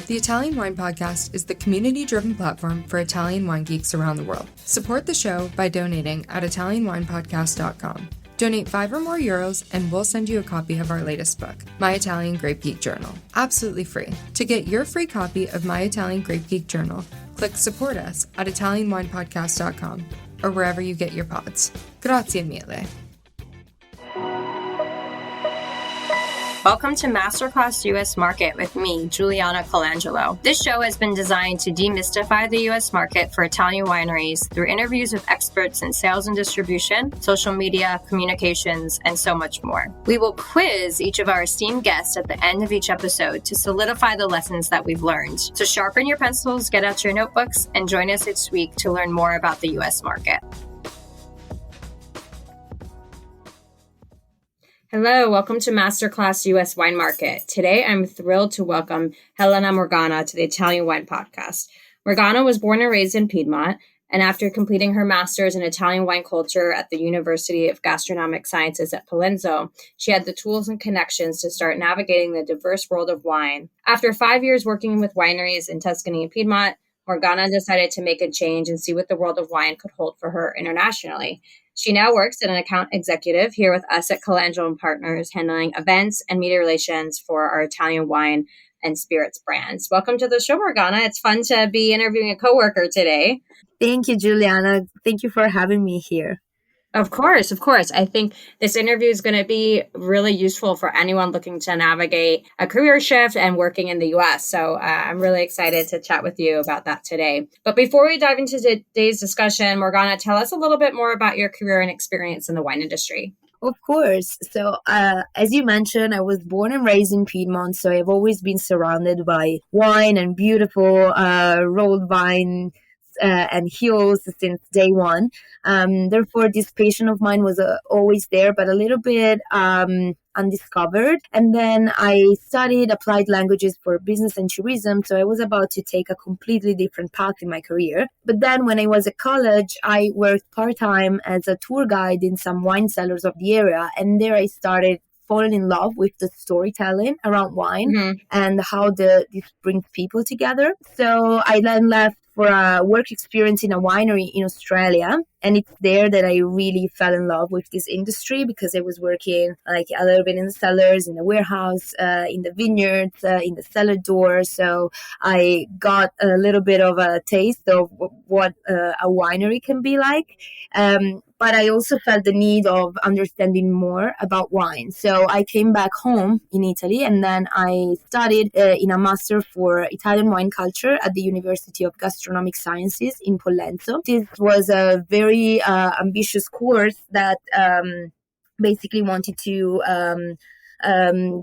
The Italian Wine Podcast is the community-driven platform for Italian wine geeks around the world. Support the show by donating at ItalianWinepodcast.com. Donate €5 or more and we'll send you a copy of our latest book, My Italian Grape Geek Journal, absolutely free. To get your free copy of My Italian Grape Geek Journal, click Support Us at ItalianWinepodcast.com or wherever you get your pods. Grazie mille. Welcome to Masterclass US Market with me, Juliana Colangelo. This show has been designed to demystify the US market for Italian wineries through interviews with experts in sales and distribution, social media, communications, and so much more. We will quiz each of our esteemed guests at the end of each episode to solidify the lessons that we've learned. So sharpen your pencils, get out your notebooks, and join us each week to learn more about the US market. Hello, welcome to Masterclass US Wine Market. Today, I'm thrilled to welcome Helena Morgana to the Italian Wine Podcast. Morgana was born and raised in Piedmont, and after completing her master's in Italian wine culture at the University of Gastronomic Sciences at Pollenzo, she had the tools and connections to start navigating the diverse world of wine. After 5 years working with wineries in Tuscany and Piedmont, Morgana decided to make a change and see what the world of wine could hold for her internationally. She now works as an account executive here with us at Colangelo Partners, handling events and media relations for our Italian wine and spirits brands. Welcome to the show, Morgana. It's fun to be interviewing a coworker today. Thank you, Juliana. Thank you for having me here. Of course. I think this interview is going to be really useful for anyone looking to navigate a career shift and working in the U.S. So I'm really excited to chat with you about that today. But before we dive into today's discussion, Morgana, tell us a little bit more about your career and experience in the wine industry. Of course. So as you mentioned, I was born and raised in Piedmont, so I've always been surrounded by wine and beautiful rolled vine and hills since day one. Therefore, this passion of mine was always there, but a little bit undiscovered. And then I studied applied languages for business and tourism, so I was about to take a completely different path in my career. But then when I was at college, I worked part-time as a tour guide in some wine cellars of the area, and there I started falling in love with the storytelling around wine and how this brings people together. So I then left for a work experience in a winery in Australia. And it's there that I really fell in love with this industry because I was working like a little bit in the cellars, in the warehouse, in the vineyards, in the cellar door. So I got a little bit of a taste of what a winery can be like. But I also felt the need of understanding more about wine. So I came back home in Italy and then I studied in a master for Italian wine culture at the University of Gastronomic Sciences in Pollenzo. This was a very ambitious course that basically wanted to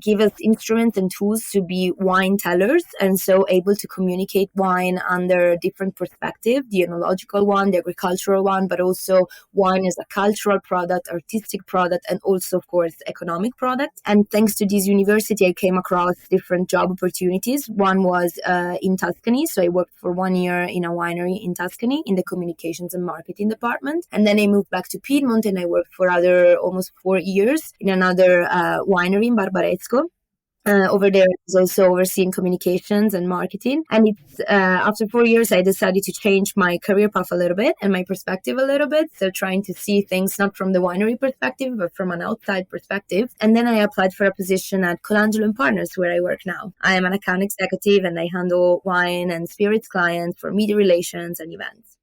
give us instruments and tools to be wine tellers, and so able to communicate wine under different perspectives, the enological one, the agricultural one, but also wine as a cultural product, artistic product, and also, of course, economic product. And thanks to this university, I came across different job opportunities. One was in Tuscany, so I worked for 1 year in a winery in Tuscany in the communications and marketing department. And then I moved back to Piedmont and I worked for almost 4 years in another winery in Barbaresco. Over there, I was also overseeing communications and marketing. And it's after 4 years, I decided to change my career path a little bit and my perspective a little bit. So trying to see things not from the winery perspective, but from an outside perspective. And then I applied for a position at Colangelo Partners, where I work now. I am an account executive and I handle wine and spirits clients for media relations and events.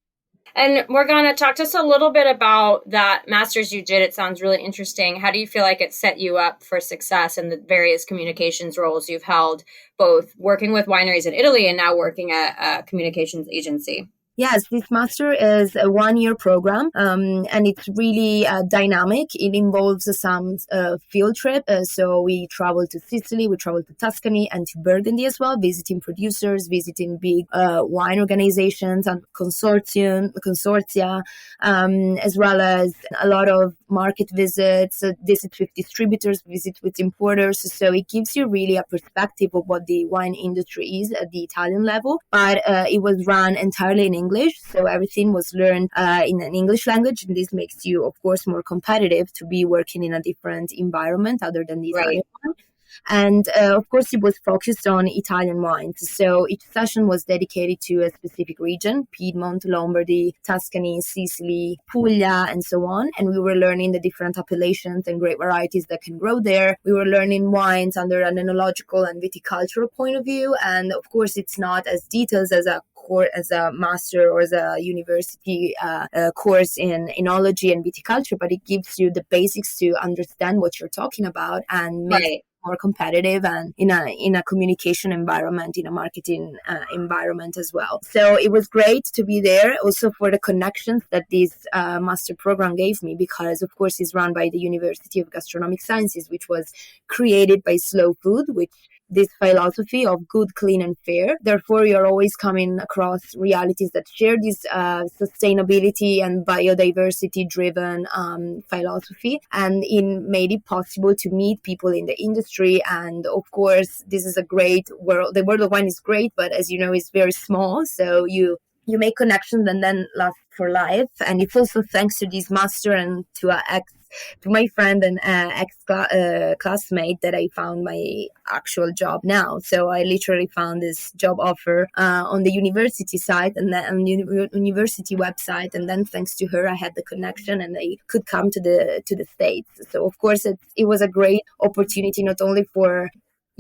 And Morgana, talk to us a little bit about that master's you did. It sounds really interesting. How do you feel like it set you up for success in the various communications roles you've held, both working with wineries in Italy and now working at a communications agency? Yes, this master is a 1 year program, and it's really dynamic. It involves some field trip. So we travel to Sicily, we travel to Tuscany and to Burgundy as well, visiting producers, visiting big wine organizations and consortia, as well as a lot of market visits, visits with distributors, visits with importers. So it gives you really a perspective of what the wine industry is at the Italian level. But it was run entirely in English, so everything was learned in an English language, and this makes you, of course, more competitive to be working in a different environment other than the Italian one. And of course, it was focused on Italian wines. So each session was dedicated to a specific region: Piedmont, Lombardy, Tuscany, Sicily, Puglia, and so on. And we were learning the different appellations and great varieties that can grow there. We were learning wines under an enological and viticultural point of view. And of course, it's not as detailed as a master or as a university course in enology and viticulture, but it gives you the basics to understand what you're talking about and make it more competitive and in a communication environment, in a marketing environment as well. So it was great to be there, also for the connections that this master program gave me, because of course it's run by the University of Gastronomic Sciences, which was created by Slow Food, which this philosophy of good, clean, and fair. Therefore, you're always coming across realities that share this sustainability and biodiversity-driven philosophy, and it made it possible to meet people in the industry. And of course, this is a great world. The world of wine is great, but as you know, it's very small. So you make connections and then last for life. And it's also thanks to this master and to my friend and classmate that I found my actual job now. So I literally found this job offer on the university site and then on the university website, and then thanks to her I had the connection and I could come to the States. So of course it was a great opportunity, not only for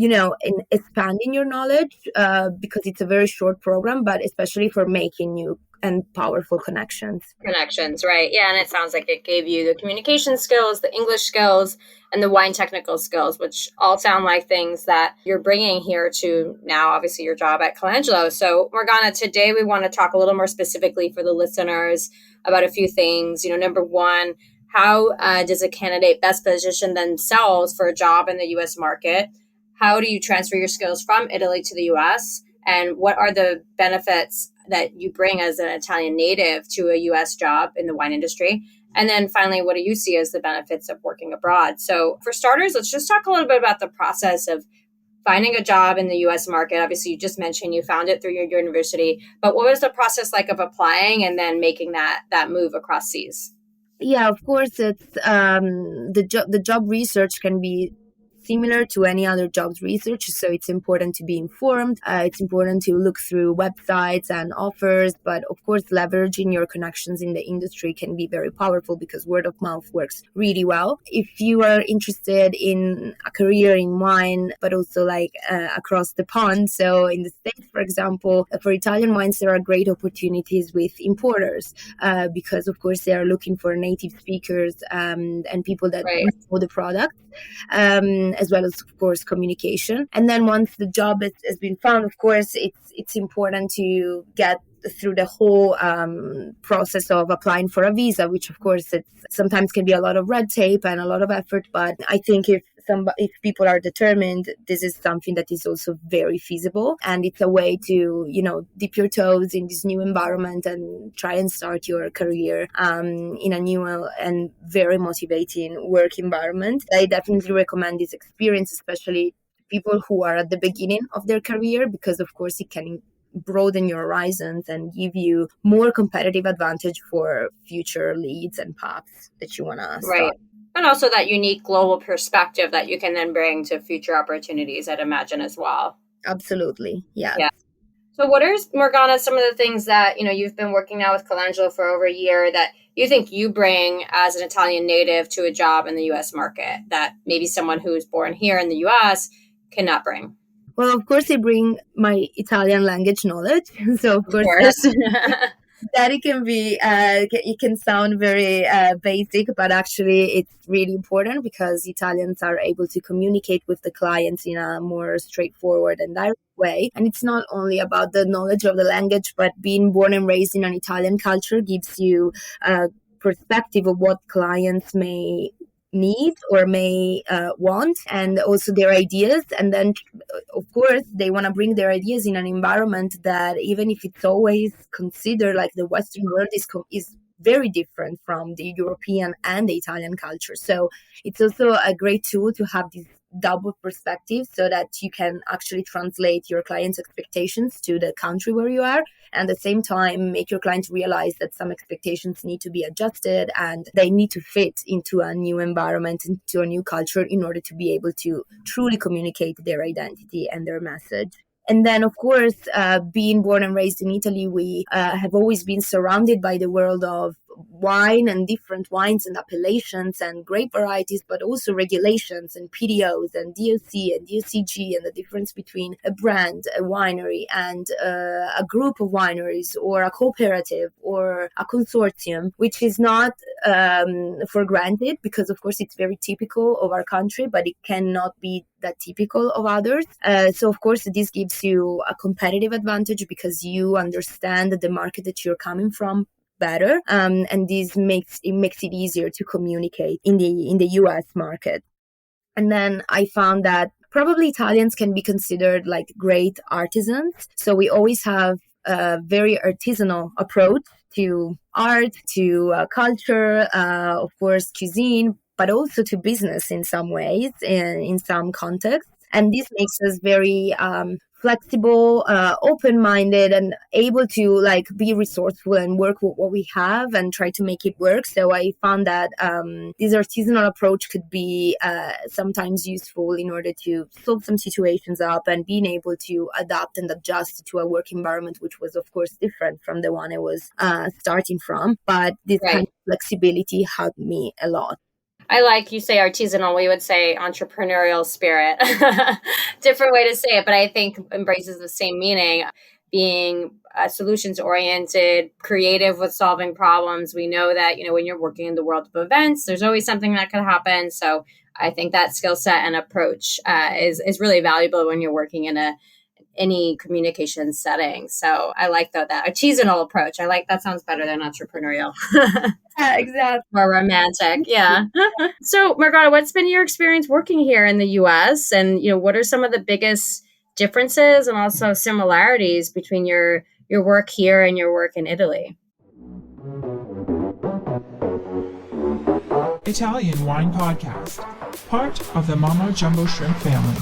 in expanding your knowledge because it's a very short program, but especially for making new and powerful connections. Connections, right. Yeah, and it sounds like it gave you the communication skills, the English skills, and the wine technical skills, which all sound like things that you're bringing here to now, obviously, your job at Colangelo. So, Morgana, today we want to talk a little more specifically for the listeners about a few things. Number one, how does a candidate best position themselves for a job in the U.S. market? How do you transfer your skills from Italy to the U.S.? And what are the benefits that you bring as an Italian native to a U.S. job in the wine industry? And then finally, what do you see as the benefits of working abroad? So for starters, let's just talk a little bit about the process of finding a job in the U.S. market. Obviously, you just mentioned you found it through your university, but what was the process like of applying and then making that move across seas? Yeah, of course, it's the job research can be similar to any other jobs research. So it's important to be informed. It's important to look through websites and offers. But of course, leveraging your connections in the industry can be very powerful because word of mouth works really well. If you are interested in a career in wine, but also across the pond. So in the States, for example, for Italian wines, there are great opportunities with importers because, of course, they are looking for native speakers and people that know the product. As well as, of course, communication. And then once the job has been found, of course, it's important to get through the whole process of applying for a visa, which, of course, it sometimes can be a lot of red tape and a lot of effort. But I think if people are determined, this is something that is also very feasible. And it's a way to, dip your toes in this new environment and try and start your career in a new and very motivating work environment. I definitely recommend this experience, especially people who are at the beginning of their career, because, of course, it can broaden your horizons and give you more competitive advantage for future leads and paths that you want to start. And also that unique global perspective that you can then bring to future opportunities, I'd imagine, as well. Absolutely. Yeah. So what are, Morgana, some of the things that, you've been working now with Colangelo for over a year that you think you bring as an Italian native to a job in the U.S. market that maybe someone who's born here in the U.S. cannot bring? Well, of course, I bring my Italian language knowledge. So, of course. That it can be, it can sound very basic, but actually it's really important because Italians are able to communicate with the clients in a more straightforward and direct way. And it's not only about the knowledge of the language, but being born and raised in an Italian culture gives you a perspective of what clients may need or may want, and also their ideas. And then, of course, they want to bring their ideas in an environment that, even if it's always considered like the Western world, is very different from the European and the Italian culture. So it's also a great tool to have this double perspective so that you can actually translate your client's expectations to the country where you are, and at the same time make your clients realize that some expectations need to be adjusted and they need to fit into a new environment, into a new culture, in order to be able to truly communicate their identity and their message. And then, of course, being born and raised in Italy, we have always been surrounded by the world of wine and different wines and appellations and grape varieties, but also regulations and PDOs and DOC and DOCG, and the difference between a brand, a winery, and a group of wineries or a cooperative or a consortium, which is not for granted, because of course it's very typical of our country, but it cannot be that typical of others. So of course this gives you a competitive advantage because you understand the market that you're coming from better, and this makes it easier to communicate in the US market. And then I found that probably Italians can be considered like great artisans. So we always have a very artisanal approach to art, to culture, of course, cuisine, but also to business in some ways, in some contexts. And this makes us very flexible, open-minded, and able to like be resourceful and work with what we have and try to make it work. So I found that this artisanal approach could be sometimes useful in order to solve some situations up and being able to adapt and adjust to a work environment, which was of course different from the one I was starting from. But this kind of flexibility helped me a lot. I like you say artisanal, we would say entrepreneurial spirit. Different way to say it, but I think embraces the same meaning. Being solutions oriented, creative with solving problems. We know that, when you're working in the world of events, there's always something that could happen. So I think that skill set and approach is really valuable when you're working in any communication setting. So I like that artisanal approach. I like that. Sounds better than entrepreneurial. Yeah, exactly. More romantic. Yeah. So Morgana, what's been your experience working here in the US? And, what are some of the biggest differences and also similarities between your work here and your work in Italy? Italian Wine Podcast, part of the Mama Jumbo Shrimp family.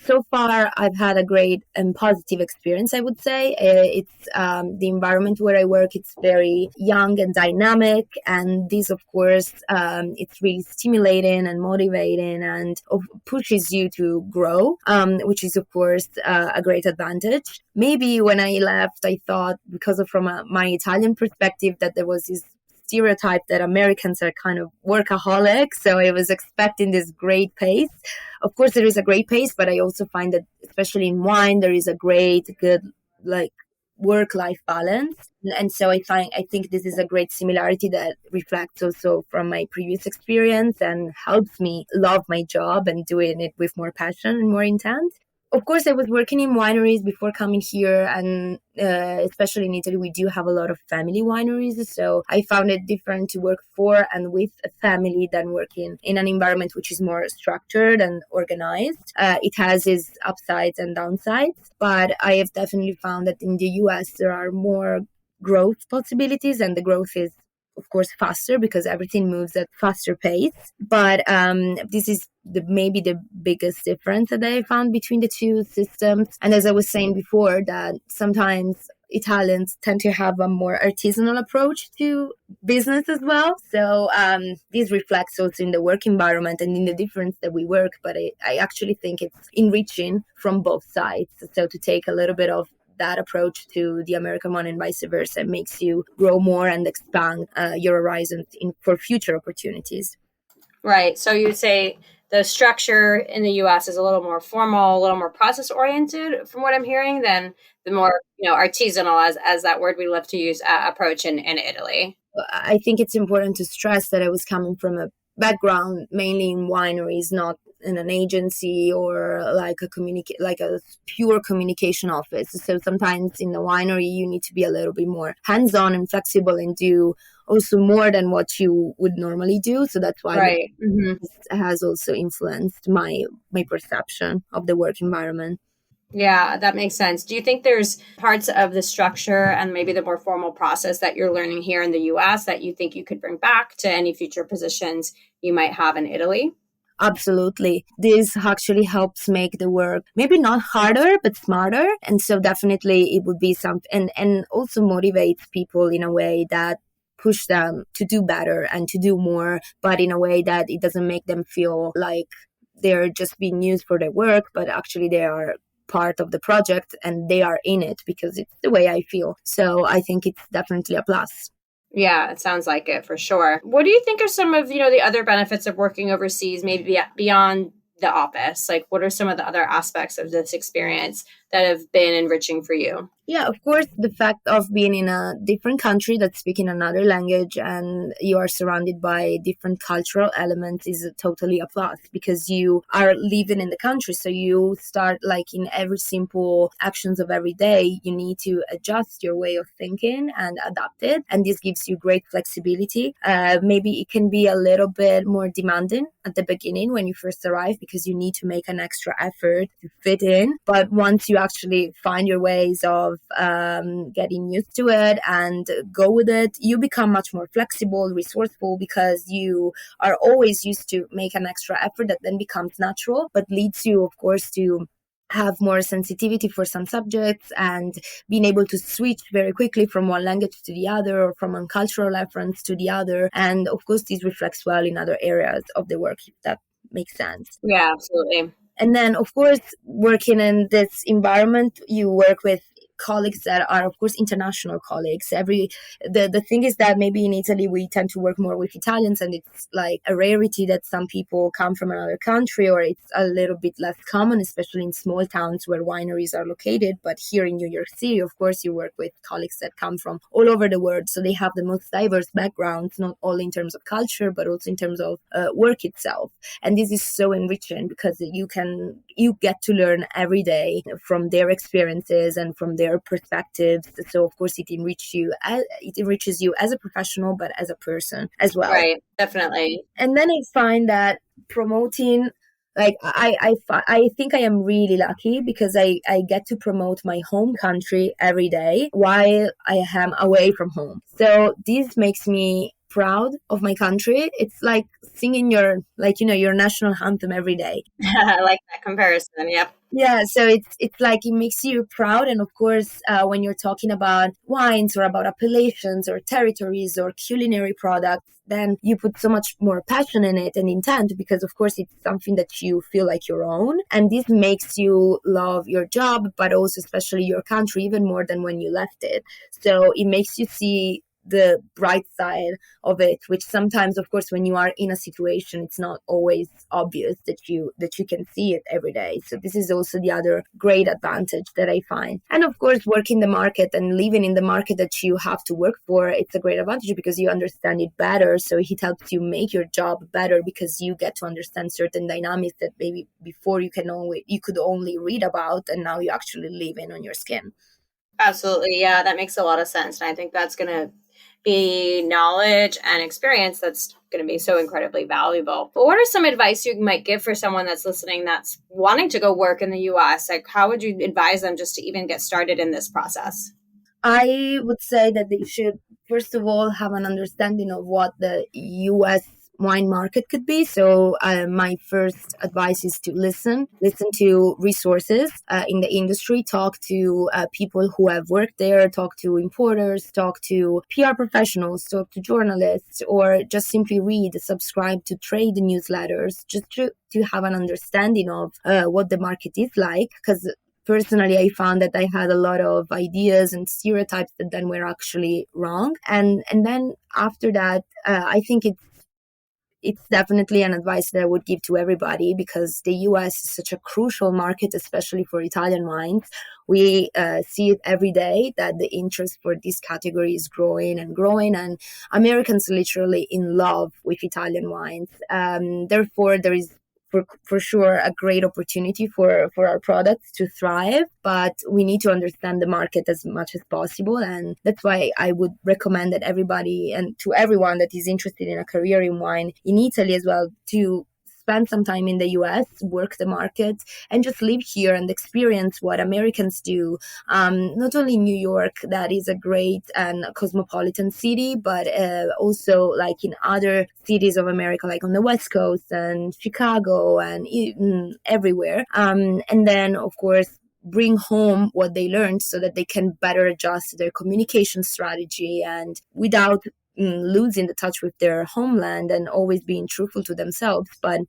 So far, I've had a great and positive experience, I would say. It's the environment where I work, it's very young and dynamic. And this, of course, it's really stimulating and motivating and pushes you to grow, which is, of course, a great advantage. Maybe when I left, I thought, from my Italian perspective, that there was this stereotype that Americans are kind of workaholics. So I was expecting this great pace. Of course, there is a great pace, but I also find that, especially in wine, there is a good work-life balance. And so I think this is a great similarity that reflects also from my previous experience and helps me love my job and doing it with more passion and more intent. Of course, I was working in wineries before coming here, and especially in Italy, we do have a lot of family wineries. So I found it different to work for and with a family than working in an environment which is more structured and organized. It has its upsides and downsides, but I have definitely found that in the US, there are more growth possibilities, and the growth is, of course, faster because everything moves at faster pace. But this is maybe the biggest difference that I found between the two systems. And as I was saying before, that sometimes Italians tend to have a more artisanal approach to business as well. So this reflects also in the work environment and in the difference that we work. But I actually think it's enriching from both sides. So to take a little bit of that approach to the American one and vice versa makes you grow more and expand your horizons for future opportunities. Right. So you'd say the structure in the US is a little more formal, a little more process oriented from what I'm hearing than the more, artisanal, as that word we love to use, approach in Italy. I think it's important to stress that I was coming from a background mainly in wineries, not in an agency or like a pure communication office. So sometimes in the winery, you need to be a little bit more hands-on and flexible and do also more than what you would normally do. So that's why this has also influenced my perception of the work environment. Yeah, that makes sense. Do you think there's parts of the structure and maybe the more formal process that you're learning here in the US that you think you could bring back to any future positions you might have in Italy? Absolutely. This actually helps make the work maybe not harder, but smarter. And so definitely it would be something, and also motivates people in a way that push them to do better and to do more, but in a way that it doesn't make them feel like they're just being used for their work, but actually they are part of the project and they are in it because it's the way I feel. So I think it's definitely a plus. Yeah, it sounds like it for sure. What do you think are some of, the other benefits of working overseas, maybe beyond the office? Like, what are some of the other aspects of this experience that have been enriching for you? Yeah, of course, the fact of being in a different country that's speaking another language and you are surrounded by different cultural elements is totally a plus because you are living in the country. So you start like in every simple actions of every day, you need to adjust your way of thinking and adapt it. And this gives you great flexibility. Maybe it can be a little bit more demanding at the beginning when you first arrive because you need to make an extra effort to fit in. But once you actually find your ways of getting used to it and go with it, you become much more flexible, resourceful because you are always used to make an extra effort that then becomes natural, but leads you, of course, to have more sensitivity for some subjects and being able to switch very quickly from one language to the other or from one cultural reference to the other. And of course, this reflects well in other areas of the work, if that makes sense. Yeah, absolutely. And then, of course, working in this environment, you work with colleagues that are, of course, international colleagues. The thing is that maybe in Italy we tend to work more with Italians, and it's like a rarity that some people come from another country, or it's a little bit less common, especially in small towns where wineries are located. But here in New York City, of course, you work with colleagues that come from all over the world, so they have the most diverse backgrounds, not only in terms of culture but also in terms of work itself. And this is so enriching because you get to learn every day from their experiences and from their perspectives. So of course it enriches you as a professional, but as a person as well. Right, definitely. And then I find that promoting, like I think I am really lucky because I get to promote my home country every day while I am away from home. So this makes me proud of my country. It's like singing your national anthem every day. I like that comparison. Yep. Yeah, so it's like it makes you proud, and of course, when you're talking about wines or about appellations or territories or culinary products, then you put so much more passion in it and intent because, of course, it's something that you feel like your own, and this makes you love your job, but also especially your country even more than when you left it. So it makes you see the bright side of it, which sometimes, of course, when you are in a situation, it's not always obvious that you can see it every day. So this is also the other great advantage that I find. And of course, working the market and living in the market that you have to work for, it's a great advantage because you understand it better. So it helps you make your job better because you get to understand certain dynamics that maybe before you could only read about, and now you actually live in on your skin. Absolutely. Yeah, that makes a lot of sense. And I think that's going to be knowledge and experience that's going to be so incredibly valuable. But what are some advice you might give for someone that's listening that's wanting to go work in the US? Like, how would you advise them just to even get started in this process? I would say that they should, first of all, have an understanding of what the US wine market could be. So my first advice is to listen to resources in the industry, talk to people who have worked there, talk to importers, talk to PR professionals, talk to journalists, or just simply subscribe to trade newsletters, just to have an understanding of what the market is like. Because personally, I found that I had a lot of ideas and stereotypes that then were actually wrong. And then after that, I think it's definitely an advice that I would give to everybody because the US is such a crucial market, especially for Italian wines. We see it every day that the interest for this category is growing and growing, and Americans are literally in love with Italian wines. Therefore, there is for sure a great opportunity for our products to thrive, but we need to understand the market as much as possible. And that's why I would recommend that everybody and to everyone that is interested in a career in wine in Italy as well to spend some time in the US, work the market, and just live here and experience what Americans do. Not only in New York, that is a great and cosmopolitan city, but also like in other cities of America, like on the West Coast and Chicago and everywhere. And then, of course, bring home what they learned so that they can better adjust their communication strategy and without losing the touch with their homeland and always being truthful to themselves, but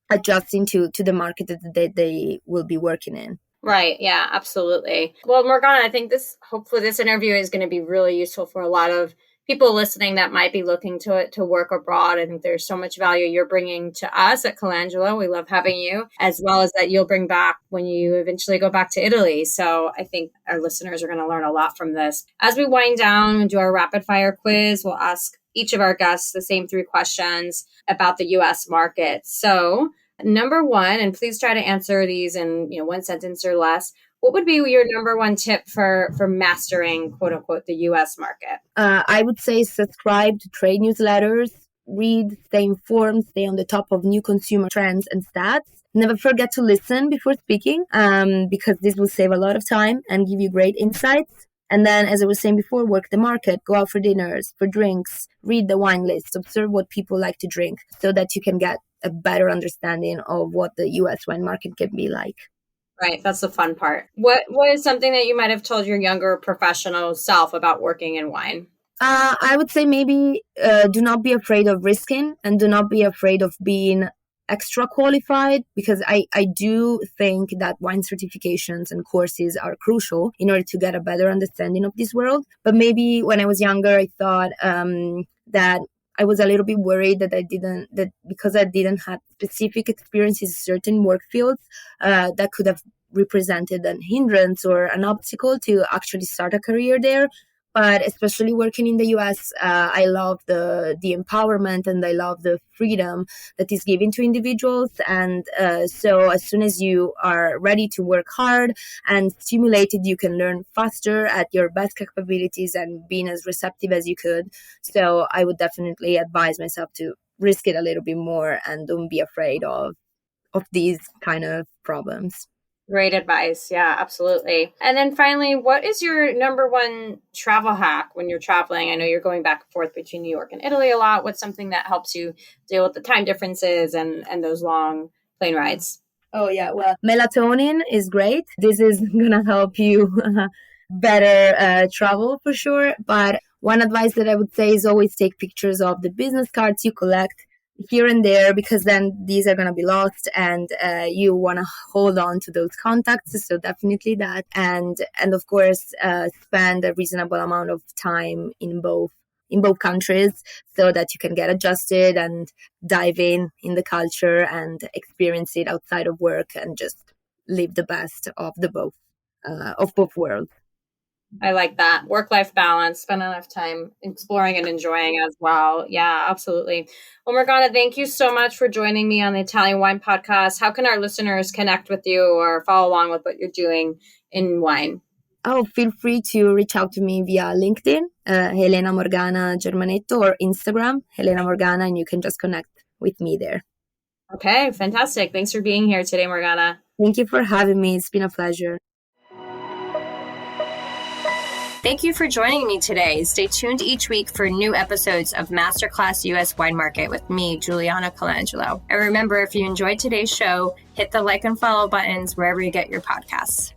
adjusting to the market that they will be working in. Right. Yeah, absolutely. Well, Morgana, I think hopefully this interview is going to be really useful for a lot of people listening that might be looking to work abroad. I think there's so much value you're bringing to us at Colangelo. We love having you, as well as that you'll bring back when you eventually go back to Italy. So I think our listeners are going to learn a lot from this. As we wind down and do our rapid fire quiz, we'll ask each of our guests the same 3 questions about the U.S. market. So number 1, and please try to answer these in 1 sentence or less. What would be your number 1 tip for mastering, quote unquote, the U.S. market? I would say subscribe to trade newsletters, read, stay informed, stay on the top of new consumer trends and stats. Never forget to listen before speaking, because this will save a lot of time and give you great insights. And then, as I was saying before, work the market, go out for dinners, for drinks, read the wine list, observe what people like to drink so that you can get a better understanding of what the U.S. wine market can be like. Right. That's the fun part. What is something that you might have told your younger professional self about working in wine? I would say maybe do not be afraid of risking and do not be afraid of being extra qualified, because I do think that wine certifications and courses are crucial in order to get a better understanding of this world. But maybe when I was younger, I thought that I was a little bit worried that because I didn't have specific experiences in certain work fields, that could have represented an hindrance or an obstacle to actually start a career there. But especially working in the US, I love the empowerment and I love the freedom that is given to individuals. And so as soon as you are ready to work hard and stimulated, you can learn faster at your best capabilities and being as receptive as you could. So I would definitely advise myself to risk it a little bit more and don't be afraid of these kind of problems. Great advice. Yeah, absolutely. And then finally, what is your number 1 travel hack when you're traveling? I know you're going back and forth between New York and Italy a lot. What's something that helps you deal with the time differences and those long plane rides? Oh, yeah. Well, melatonin is great. This is going to help you better travel for sure. But one advice that I would say is always take pictures of the business cards you collect here and there, because then these are going to be lost and you want to hold on to those contacts. So definitely that. And of course, spend a reasonable amount of time in both countries so that you can get adjusted and dive in the culture and experience it outside of work and just live the best of both worlds. I like that. Work-life balance, spend enough time exploring and enjoying as well. Yeah, absolutely. Well, Morgana, thank you so much for joining me on the Italian Wine Podcast. How can our listeners connect with you or follow along with what you're doing in wine? Oh, feel free to reach out to me via LinkedIn, Helena Morgana Germanetto, or Instagram, Helena Morgana, and you can just connect with me there. Okay, fantastic. Thanks for being here today, Morgana. Thank you for having me. It's been a pleasure. Thank you for joining me today. Stay tuned each week for new episodes of Masterclass US Wine Market with me, Juliana Colangelo. And remember, if you enjoyed today's show, hit the like and follow buttons wherever you get your podcasts.